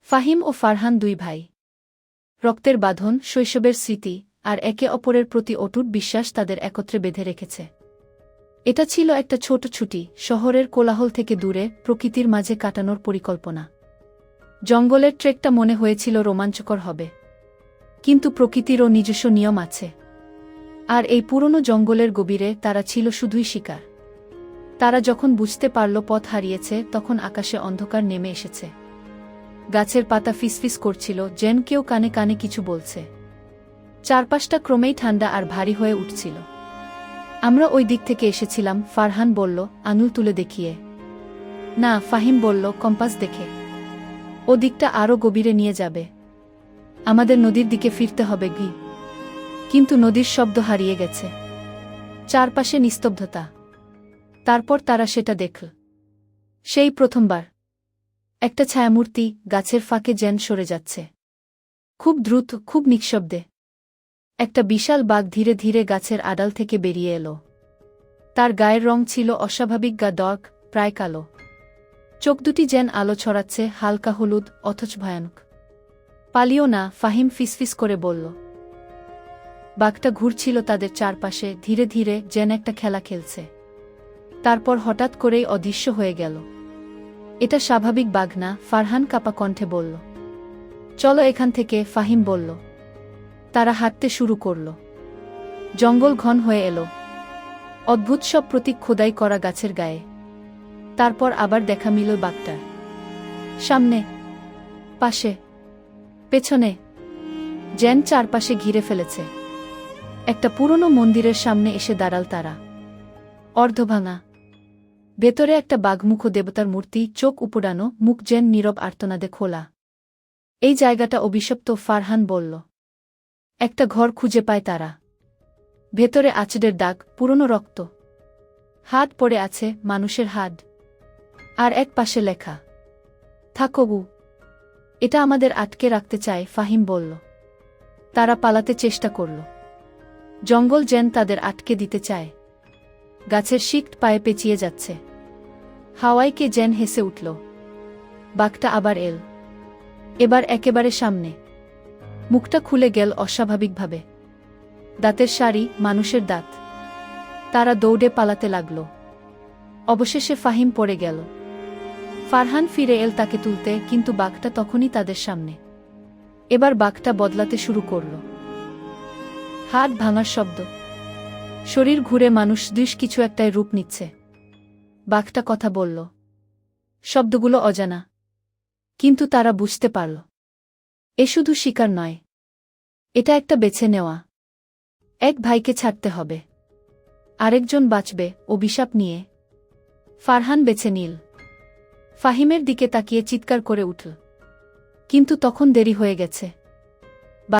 ফাহিম ও ফারহান দুই ভাই। রক্তের বাঁধন, শৈশবের স্মৃতি আর একে অপরের প্রতি অটুট বিশ্বাস তাদের একত্রে বেঁধে রেখেছে। এটা ছিল একটা ছোট ছুটি, শহরের কোলাহল থেকে দূরে, প্রকৃতির মাঝে কাটানোর পরিকল্পনা। জঙ্গলের ট্রেকটা মনে হয়েছিল রোমাঞ্চকর হবে, কিন্তু প্রকৃতিরও নিজস্ব নিয়ম আছে। আর এই পুরনো জঙ্গলের গভীরে তারা ছিল শুধুই শিকার। তারা যখন বুঝতে পারল পথ হারিয়েছে, তখন আকাশে অন্ধকার নেমে এসেছে। গাছের পাতা ফিসফিস করছিল, যেন কেউ কানে কানে কিছু বলছে। চারপাশটা ক্রমেই ঠান্ডা আর ভারী হয়ে উঠছিল। আমরা ওই দিক থেকে এসেছিলাম, ফারহান বলল, আঙুল তুলে দেখিয়ে। না, ফাহিম বলল, কম্পাস দেখে। ও দিকটা আরও গভীরে নিয়ে যাবে। আমাদের নদীর দিকে ফিরতে হবে গি। কিন্তু নদীর শব্দ হারিয়ে গেছে। চারপাশে নিস্তব্ধতা। তারপর তারা সেটা দেখল। সেই প্রথমবার একটা ছায়ামূর্তি গাছের ফাঁকে যেন সরে যাচ্ছে, খুব দ্রুত, খুব নিঃশব্দে। একটা বিশাল বাঘ ধীরে ধীরে গাছের আড়াল থেকে বেরিয়ে এলো। তার গায়ের রং ছিল অস্বাভাবিক ডার্ক, প্রায় কালো। চোখ দুটি যেন আলো ছড়াচ্ছে, হালকা হলুদ, অথচ ভয়ানক। পালিও না, ফাহিম ফিসফিস করে বলল। বাঘটা ঘুরছিল তাদের চারপাশে, ধীরে ধীরে, যেন একটা খেলা খেলছে। তারপর হঠাৎ করেই অদৃশ্য হয়ে গেল। এটা স্বাভাবিক বাঘ না, ফারহান কাঁপা কণ্ঠে বলল। চলো এখান থেকে, ফাহিম বলল। তারা হাঁটতে শুরু করল। জঙ্গল ঘন হয়ে এলো। অদ্ভুত সব প্রতীক খোদাই করা গাছের গায়ে। তারপর আবার দেখা মিলল বাঘটার। সামনে, পাশে, পেছনে, যেন চারপাশে ঘিরে ফেলেছে। একটা পুরনো মন্দিরের সামনে এসে দাঁড়াল তারা। অর্ধভাঙা। ভেতরে একটা বাঘমুখ দেবতার মূর্তি, চোখ উপড়ানো, মুখ যেন নীরব আর্তনাদে খোলা। এই জায়গাটা অভিশপ্ত, ফারহান বলল। একটা ঘর খুঁজে পায় তারা। ভেতরে আঁচড়ের দাগ, পুরনো রক্ত। হাত পড়ে আছে, মানুষের হাত। আর এক পাশে লেখা, থাকো গু। এটা আমাদের আটকে রাখতে চায়, ফাহিম বলল। তারা পালাতে চেষ্টা করল। জঙ্গল যেন তাদের আটকে দিতে চায়। গাছের শিকট পায়ে পেঁচিয়ে যাচ্ছে। হাওয়াইকে যেন হেসে উঠল। বাঘটা আবার এল। এবার একেবারে সামনে। মুখটা খুলে গেল অস্বাভাবিকভাবে। দাঁতের সারি, মানুষের দাঁত। তারা দৌড়ে পালাতে লাগল। অবশেষে ফাহিম পড়ে গেল। ফারহান ফিরে এল তাকে তুলতে, কিন্তু বাঘটা তখনই তাদের সামনে। এবার বাঘটা বদলাতে শুরু করল। হাত ভাঙার শব্দ। শরীর ঘুরে মানুষ দৃশ কিছু একটাই রূপ নিচ্ছে। বাঘটা কথা বলল। শব্দগুলো অজানা। কিন্তু তারা বুঝতে পারল। এ শুধু শিকার নয়। এটা একটা বেছে নেওয়া। এক ভাইকে ছাড়তে হবে। আরেকজন বাঁচবে, অভিশাপ নিয়ে। ফারহান বেছে নিল। ফাহিমের দিকে তাকিয়ে চিৎকার করে উঠল। কিন্তু তখন দেরি হয়ে গেছে।